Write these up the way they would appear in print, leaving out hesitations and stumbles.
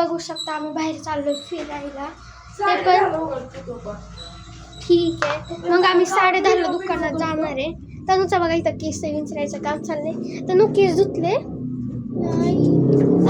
बघू शकता आम्ही बाहेर चाललोय फिरायला. ते पण ठीक आहे. मग आम्ही 10:30ला दुकानात जाणार आहे. तनुचा बघा इथं केस विंचरायचं काम चाललंय. तनु केस धुतले.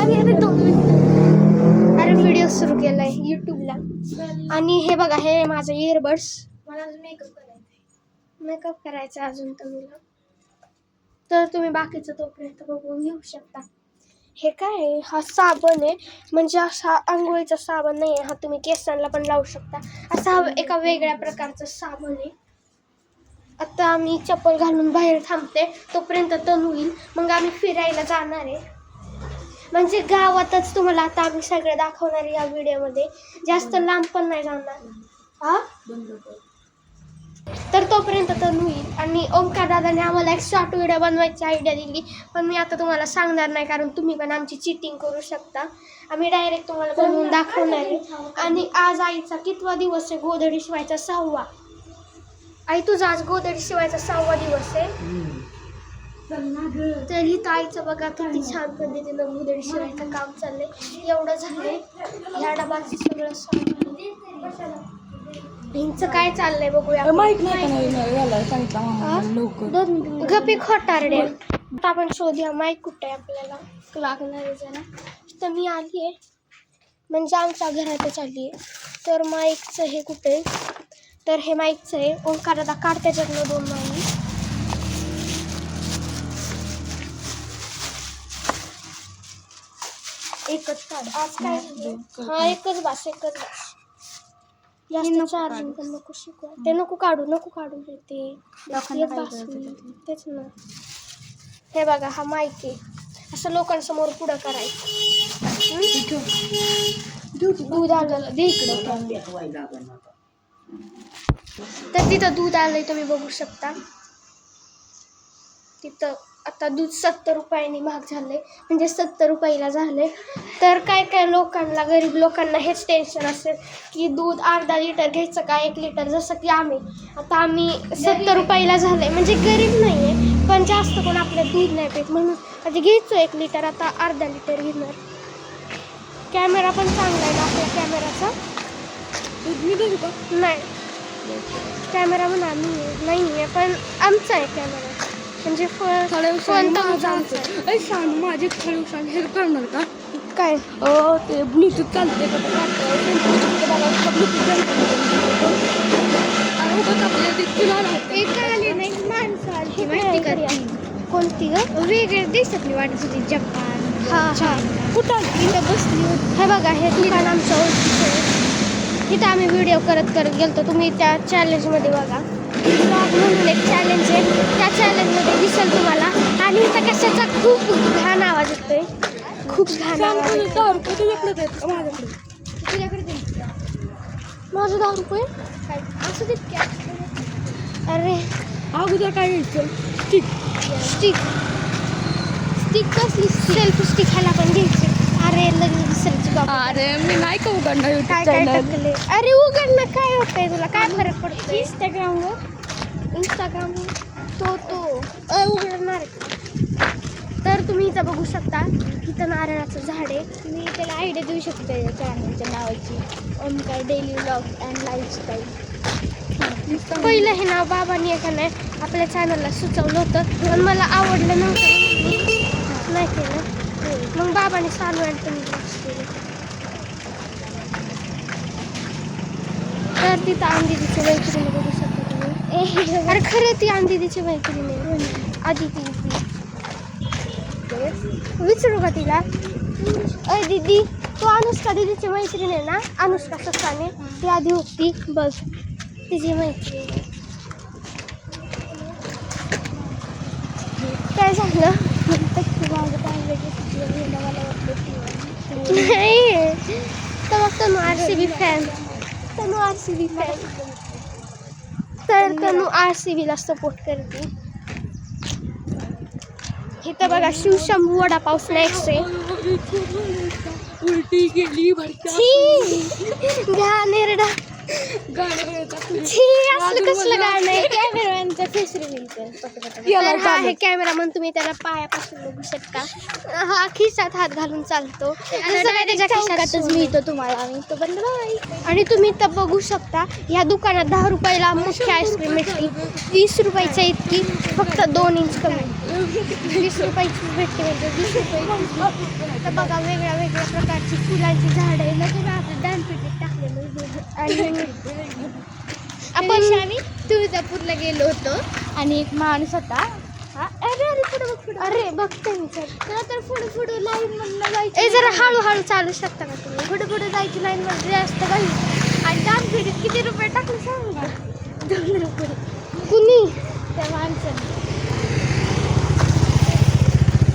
अरे 2 मिनिटं. अरे व्हिडिओ सुरू केलाय युट्यूबला. आणि हे बघा हे माझं इयरबड्स. मला मेकअप करायचा अजून तनुला. तर तुम्ही बाकीचं तोपर्यंत बघून घेऊ शकता. हे काय आहे? हा साबण आहे. म्हणजे असा आंघोळीचा साबण नाही आहे. हा तुम्ही केसांना पण लावू शकता. असा हा एका वेगळ्या प्रकारचं साबण आहे. आता आम्ही चप्पल घालून बाहेर थांबते. तोपर्यंत तनु येईल. मग आम्ही फिरायला जाणार आहे. म्हणजे गावातच तुम्हाला आता आम्ही सगळं दाखवणार आहे या व्हिडिओमध्ये. जास्त लांब पण नाही जाणार. हा तर तोपर्यंत तनु येईल. आणि ओंकार दादाने आम्हाला एक शॉर्ट व्हिडिओ बनवायची आयडिया दिली. पण मी आता तुम्हाला सांगणार नाही कारण तुम्ही पण आमची चीटिंग करू शकता. आम्ही डायरेक्ट तुम्हाला बनवून दाखवणार आहे. आणि आज आईचा कितवा दिवस आहे? गोधडी शिवायचा 6वा. आई तुझा आज गोधडी शिवायचा 6वा दिवस आहे. तर इथं आईचं बघा किती छान पद्धतीनं गोधडी शिवायचं काम चाललंय. एवढं झालंय. ह्या डबाचं सगळं ह्यांचं काय चाललंय बघूया. गपी खोटारडे. आता आपण शोधूया माईक कुठे आहे आपल्याला लागणार आहे जरा. तर मी आली आहे म्हणजे आमच्या घरातच आली आहे. तर माईकचं हे कुठे? तर हे माईकचं आहे. ओंकार दादा काढ त्याच्यातनं 2 माईक. एकच काढ. आज काय हा एकच बास. जास्त चार्जिंग पण नको शिकवा. ते नको काढू ते तेच ना. हे बघा हा माईक आहे. असं लोकांसमोर पुढं करायचं. दूध आलं दे इकडं. तर तिथं दूध आलंय तुम्ही बघू शकता. तिथं आता दूध 70 रुपयांनी महाग झालंय. म्हणजे 70 रुपयाला झालंय. तर काय लोकांना गरीब लोकांना हेच टेन्शन असेल की दूध अर्धा लिटर घ्यायचं का 1 लिटर. जसं की आम्ही 70 रुपयाला झालंय. म्हणजे गरीब नाही आहे पण जास्त कोण आपलं दूध नाही पित म्हणून आधी घ्यायचं 1 लिटर. आता अर्धा लिटर घेणार. कॅमेरा पण चांगला आहे ना आपल्या कॅमेराचा. मी बघू का? नाही कॅमेरा म्हणा नाही आहे पण आमचा आहे कॅमेरा. म्हणजे सांग माझे खळूशान हे करणार का काय? ते ब्लूटूथ चालते का? कोणती ग? वेगळ्या देशातली वाटत होती. जपान. हा कुठं इथं बसली होती. हे बघा हे दुकान आमच्या ओळखीचं आहे. तिथं आम्ही व्हिडिओ करत गेलतो. तुम्ही त्या चॅलेंजमध्ये बघा. ब्लॉग म्हणून एक चॅलेंज आहे. त्या चॅलेंजमध्ये दिसेल तुम्हाला. आणि इथं कशाचा खूप घाण आवाज येतोय. खूप घाण आवाज येतोय. तुझ्याकडे माझं 10 रुपये काय असं देत. अरे अगोदर काय घ्यायचं? स्टिक कसली? सेल्फी स्टिक ह्याला पण घ्यायची. अरे लगेच दिसायची बाबा. अरे मी नाही का उघडणार काय टाकले. अरे उघडणं काय होतंय तुला? काय फरक पडतो? इंस्टाग्राम तो उघडणार. तर तुम्ही इथं बघू शकता. इथं नारळाचं झाड आहे. मी त्याला आयडिया देऊ शकते चॅनलच्या नावाची. Omkar daily vlog and lifestyle. पहिलं हे नाव बाबांनी एका नाही आपल्या चॅनलला सुचवलं होतं पण मला आवडलं नव्हतं नाही केलं. मग बाबाने चालू आणि केलं. तर तिथं अंधीदीची मैत्रिणी बघू शकता तुम्ही. अरे खरं ती अंधीदीची मैत्रिणी आधी ती विचारू का तिला? अरे दीदी तू अनुष्का दीदीची मैत्रीण आहे ना? अनुष्का ससाने ती आधी होती बघ तिची मैत्रीण. काय झालं? नाही तर मग तनु RCB फॅन. तर तनु RCBला सपोर्ट करते. इथं बघा शिवशंभू वडापाव स्नॅक्स आहे. उलटी गेली गाणेरडा. असलं कसलं गाणं आहे? कॅमेरामॅनचा फेस रिव्हील कर. हा आहे कॅमेरामन, तुम्ही त्याला पायापासून बघू शकता. हा खिशात हात घालून चालतो, त्याच्या खिशातच मिळतो तुम्हाला. आणि तो बंद. आणि तुम्ही तर बघू शकता ह्या दुकानात 10 रुपयाला मुख्य आईस्क्रीम भेटते. 20 रुपयाच्या इतकी फक्त 2 इंच कमी. 20 रुपयाची भेटते म्हणजे 20 रुपये. तर बघा वेगळ्या वेगळ्या प्रकारची फुलांची झाडं आहे. लगेच आपलं दानपेटीत टाकलेलं. आणि आपण तुळजापूरला गेलो होतो आणि एक माणूस होता. अरे अरे पुढे बघ, पुढे. अरे बघते मी त्याला तर पुढे पुढे लाईन मधनं जायचं. जरा हळूहळू चालू शकता का तुम्ही? पुढे पुढे जायची लाईन मध्ये जास्त काही. आणि दानपेटीत किती रुपये टाकले सांगू का? 2 रुपये. कुणी? त्या माणसाने.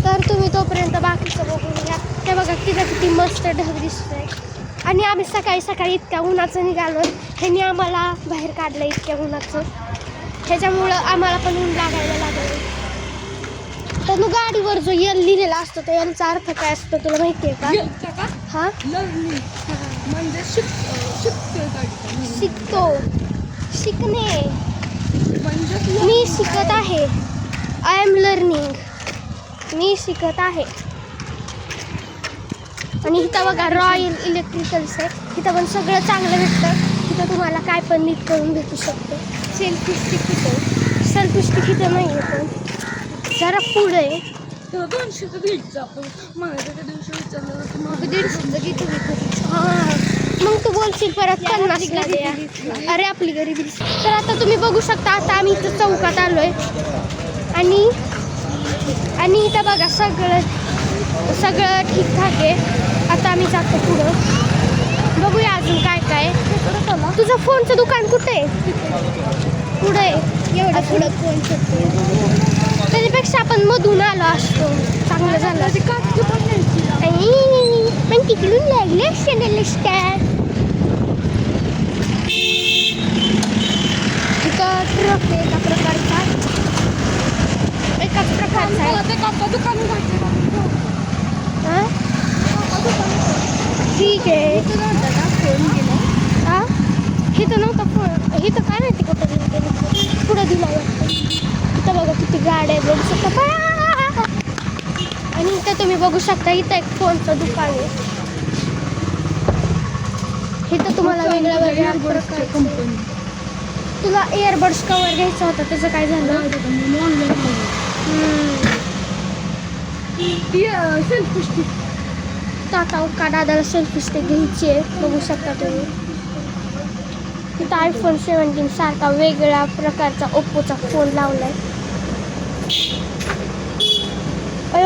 तर तुम्ही तोपर्यंत बाकीचं बघून घ्या. ते बघा किती मस्त ढग दिसतोय. आणि आम्ही सकाळी सकाळी इतक्या उन्हाचं निघालो. ह्यांनी आम्हाला बाहेर काढलं इतक्या उन्हाचं. ह्याच्यामुळं आम्हाला पण ऊन लागायला लागलं. तर गाडीवर जो यल लिहिलेला असतो तो यांचा अर्थ काय असतो तुला माहिती आहे का? हा म्हणजे शिकतो, शिकणे. म्हणजे मी शिकत आहे. I am learning. मी शिकत आहे. आणि इथं बघा रॉयल इलेक्ट्रिकल्स आहे. इथं पण सगळं चांगलं भेटतं. इथं तुम्हाला काय पण नीट करून भेटू शकतं. सेल्फी स्टिक इथं. सेल्फी स्टिक इथं नाही आहे पण जरा पुढे. 200चं घ्यायचं आपण. मला त्या दिवशी विचारलं तर मग 150चं घेतो मी. हां मग तू बोलशील परत 50ला द्या. अरे आपली गरिबी. तर आता तुम्ही बघू शकता आता आम्ही इथं चौकात आलो आहे. आणि इथं बघा सगळं ठीकठाक आहे. आता आम्ही जातो पुढं. बघूया अजून काय काय. तुझं फोनचं दुकान कुठे आहे? पुढे एवढं पुढं फोन शकतो. त्याच्यापेक्षा आपण मधून आलो असतो चांगलं झालं. पण तिकडून लागले शनल स्टँड. इथं ट्रक आहे एकाच प्रकारचा आहे. हां ठीक आहे. हां इथं नव्हता फोन. इथं काय माहिती कुठं दिलं. पुढं दिला वाटतं. इथं बघा किती गाड्या बघू शकता. आणि इथं तुम्ही बघू शकता इथं एक फोनचं दुकान आहे. इथं तुम्हाला वेगळ्या कंपनी. तुला इयरबड्स कवर घ्यायचा होता त्याचं काय झालं? Selfie stick. टाटा का दादाला सेल्फी स्टिक घ्यायची आहे. बघू शकता तुम्ही इथं iPhone 17 सारखा वेगळ्या प्रकारचा ओप्पोचा फोन लावलाय.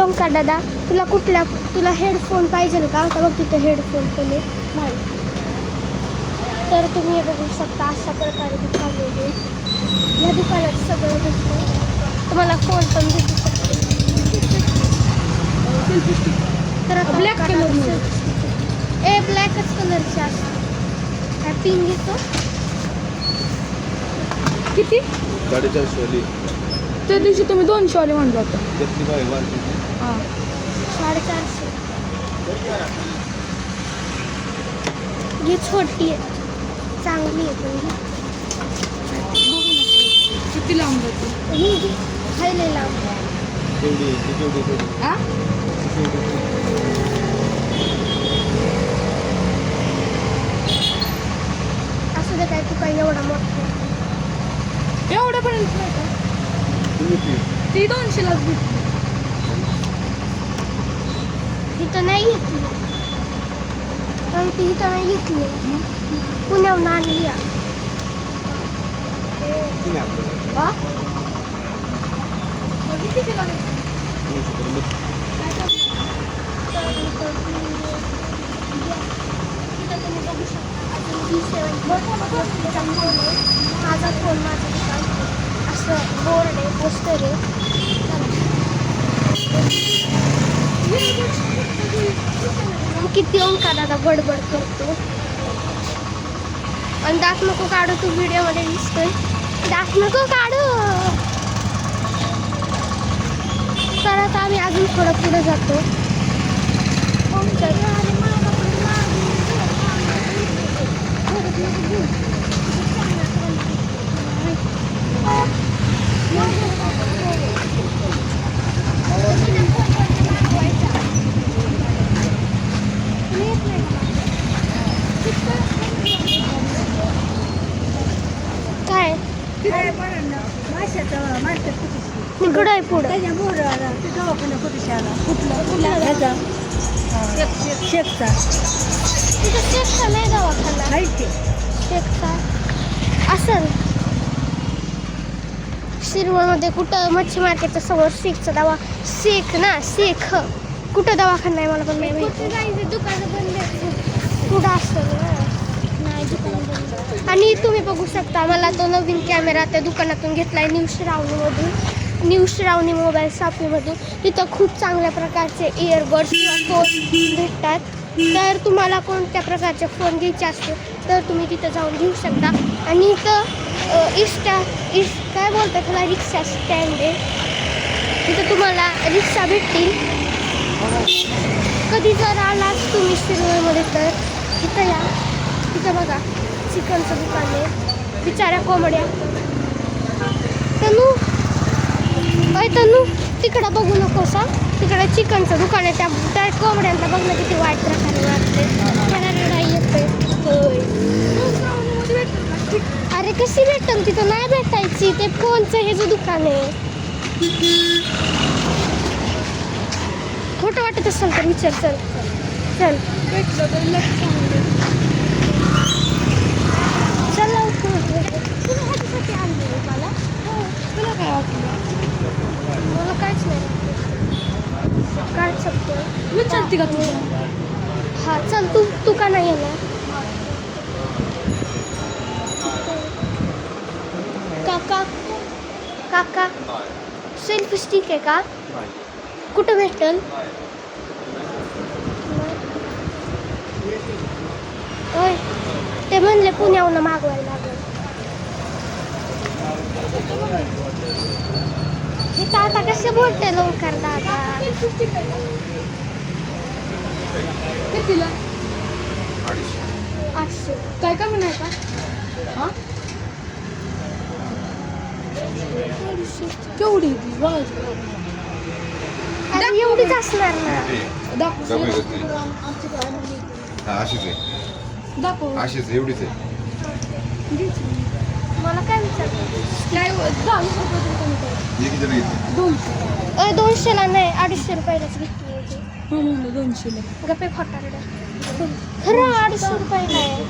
ओंकार दादा तुला हेडफोन पाहिजे का? आता बघ तिथं हेडफोन पण आहे. तर तुम्ही हे बघू शकता अशा प्रकारे दुकान आहे. या दुकानात सगळं भेटतं. तुम्हाला फोन पण भेटू शकतो. तर ब्लॅक कलर ब्लॅकच कलरचे असतात. काय पिंक घेतो किती? 450 वाली. त्या दिवशी तुम्ही 200 वाले म्हणलं होतं. कितनी का है? हां 450. ही छोटी आहे चांगली आहे पण किती लांब जातो? ही खायला लांब. केवढी हां असं दे काय तू काही एवढा मोठा एवढ्यापर्यंत नाही का? ती 200लाच भेटली. इथं नाही घेतली. पण ती इथं नाही घेतली. पुण्याहून आणली आहे. माझा फोन असं बोर्ड आहे पोस्टर आहे. किती ओंकार दादा बडबड करतो. आणि दात नको काढू तू व्हिडिओमध्ये दिसतोय. दात नको काढू. तर आता आम्ही अजून थोडं पुढे जातो. पुढं त्याच्या बोर्डाला ते दवाखाना परिसराला कुठला ह्याचा शेकचा तिथं शेखचा नाही दवाखाना आहे ते शेखचा असेल शिरवळमध्ये कुठं मच्छी मार्केटच्या समोर शेखचा शेख कुठं दवाखाना आहे मला पण नाही माहिती दुकानं बंद कुठं असतं नाही दुकान बंद आणि तुम्ही बघू शकता मला तो नवीन कॅमेरा त्या दुकानातून घेतलाय न्यू श्रावणी मोबाईल शॉपीमधून तिथं खूप चांगल्या प्रकारचे इयरबड्स किंवा फोन भेटतात तर तुम्हाला कोणत्या प्रकारचे फोन घ्यायचे असतील तर तुम्ही तिथं जाऊन घेऊ शकता आणि इथं काय बोलतात त्याला रिक्षा स्टँड आहे तिथं तुम्हाला रिक्षा भेटतील कधी जर आलाच तुम्ही शिरवळमध्ये तर इथं या तिथं बघा चिकनचं दुकान आहे बिचाऱ्या कोंबड्या तनू तिकडं बघू नकोस तिकडं चिकनचं दुकान आहे त्या कोंबड्यांना बघणं किती वाईट प्रकारे वाटते त्याला रडाई येते अरे कशी भेटेल तिथं नाही भेटायची ते फोनचं हे जे दुकान आहे खोटं वाटत असेल तर विचार चल चल तुला ह्याच्यासाठी आणलं मला तुला काय वाटलं मला काहीच नाही काय शकतो विचारते का तुला हा चल तू का नाही येणार काका सेल्फी स्टिक आहे का कुठं भेटेल होय ते म्हणले पुण्याहून मागवायला लागेल हे तर आता कसे बोलते लवकर दादा कितीला 800 काय कमी नाही का हां केवढी ती बघायची अरे एवढीच असणार ना दाखव अशीच आहे दाखव अशीच एवढीच आहे मला काय विचारलं काय 10 रुपये कमी कर एक जण येते 200 200ला नाही 250 रुपयालाच घेतली होती हो म्हणलं 200 ला गप्पे खोटारड्या खरं 250 रुपयाला आहे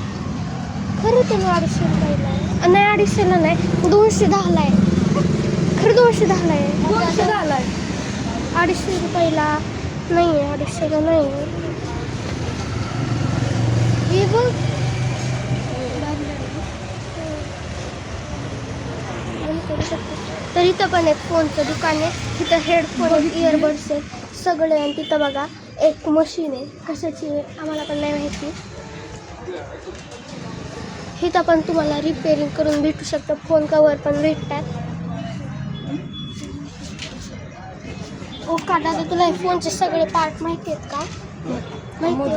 खरं तुला 250 रुपयाला आहे नाही 250ला नाही 210ला आहे खरं 210ला आहे 200 झालाय 250 रुपयाला नाही आहे 250ला नाही हे बघ तर इथं पण एक फोनचं दुकान आहे तिथं हेडफोन इयरबड्स आहेत सगळे आणि तिथं बघा एक मशीन आहे कशाची आहे आम्हाला पण नाही माहिती इथं पण तुम्हाला रिपेअरिंग करून भेटू शकतं फोन कवर पण भेटतात ओ का दादा तुला हे फोनचे सगळे पार्ट माहिती आहेत का माहिती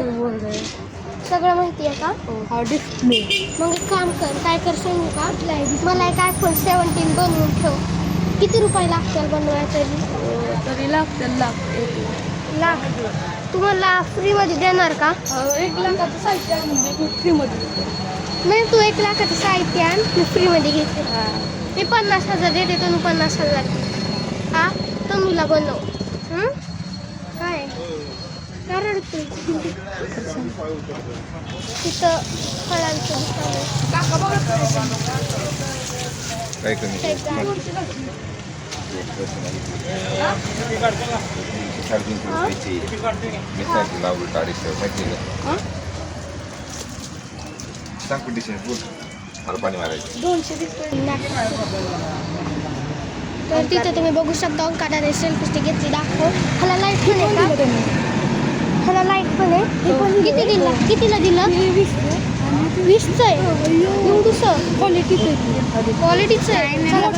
आहे सगळं माहिती आहे का हा डिस्प्ले मग एक काम कर काय कर सांगू का मला एक iPhone 17 बनवून ठेव किती रुपये लागतील बनवायला तरी लागतील लाख तुम्हाला फ्रीमध्ये देणार का 1 लाखाचं साहित्य आहे म्हणजे फ्रीमध्ये नाही तू 1 लाखाचं साहित्य आण मी फ्रीमध्ये घेते मी 50,000 देते तनु 50,000 हा तनुला बनव काय कारण तिथं फळांचं दुकान आहे. काका बघा काय कमी साडेतीनशे रुपयाची मिठाची लावली 250 माहिती का सांग कंडिशन बोल मला पाणी मारायचं 220 तर तिथे तुम्ही बघू शकता अंकाने सेल्फी स्टिक घेतली दाखव ह्याला लाईट पण आहे का ह्याला लाईट पण आहे कितीला दिलं 20चं आहे एवढंसं क्वालिटीचं आहे चला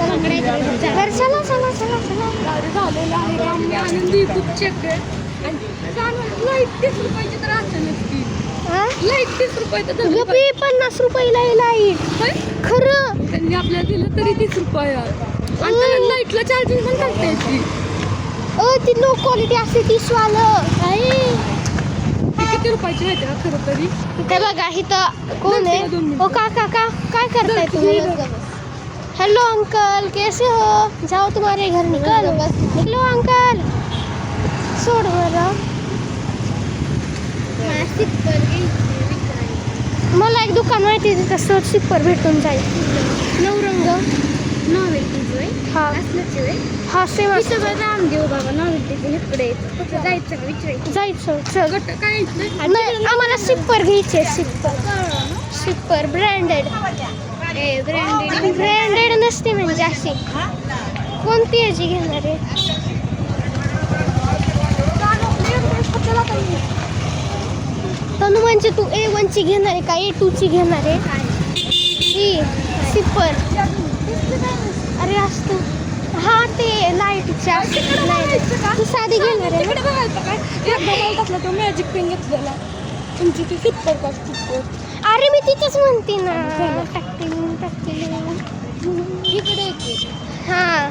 झालेलं आहे आम्ही आनंदी खूप चेक लाईट 30 रुपयाची तर असेलच की लाईट 30 रुपये तर 50 रुपयाला आहे लाईट खरं त्यांनी आपल्याला दिलं तरी 30 रुपये आणि त्याला लाईटला चार्जिंग पण करता येते ती लो क्वालिटी असते ती स्वालं किती रुपयाची माहिती का खरं तरी ते बघा इथं कोण आहे ओ काका काय करताय तुम्ही हेलो अंकल, कैसे हो? जाओ तुम्हारे घर निकल. निकलो अंकल. सोड बरं. मला एक दुकान माहिती आहे, तिथं सहज सिप्पर भेटून जाईल. नवरंग. हा हा सेम असं. रामदेव बाबा नॉवेल्टीचे इकडे जायचं का विचारायचं. जायचं चल. काय नाही आम्हाला सिप्पर घ्यायचे. सिप्पर ब्रँडेड. ब्रँडेड नसते म्हणजे अशी. कोणती याची घेणार आहे? तनु म्हणजे तू A1ची घेणार आहे का A2ची घेणार आहे? ही सिप्पर. अरे असतो. हा ते लाईटच्या. तू साधी घेणार आहे? तिकडे बघायचं काय एकदा टाकला तो मॅजिक पेन घेतलेला तुमची ती सिप्पर का सिप्पर. अरे मी तिथेच म्हणते ना. टाकते इकडे येते. हा.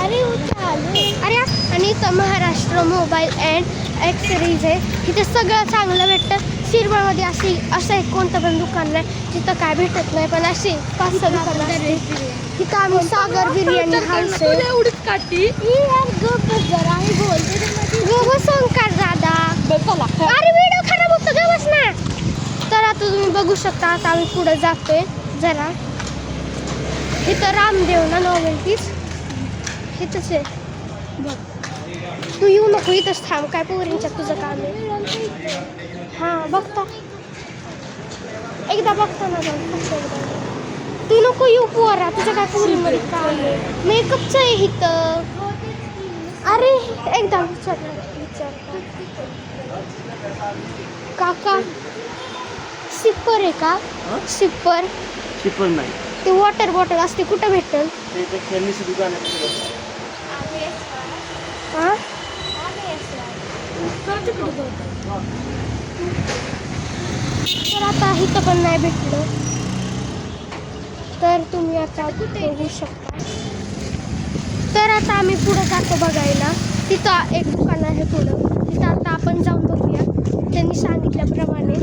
अरे आणि इथं महाराष्ट्र मोबाईल अँड ॲक्सेसरीज आहे. तिथे सगळं चांगलं भेटतं. शिरवळमध्ये असं एक कोणतं पण दुकान नाही तिथं काय भेटत नाही, पण असे 5-6 दुकानं असते. तिथं आम्ही सागर बिर्याणी हाऊस आहे. एवढीच काठी संकार दादा. अरे व्हिडिओ खराब होतो गवस ना. तर आता तुम्ही बघू शकता. आता आम्ही पुढे जातोय जरा. इथं रामदेव ना नॉवेल्टीज इथंच आहे. तू येऊ नको, इथंच थांब. काय पोरींच्यात तुझं काम आहे? हां बघता एकदा बघता ना जाऊन. तू नको येऊ पोरा, तुझं काय पोरींमध्ये काम आहे? मेकअपचं आहे इथं. अरे एकदा विचार. काका सिप्पर आहे का? सिप्पर नाही ते वॉटर बॉटल असते कुठं भेटेल? ते खेळणीचं दुकान आहे. हां तर आता इथं पण नाही भेटलं. तर तुम्ही आता बघू शकता. तर आता आम्ही पुढं जातो बघायला. तिथं एक दुकान आहे पुढं. तिथं आता आपण जाऊन बघूया त्यांनी सांगितल्याप्रमाणे.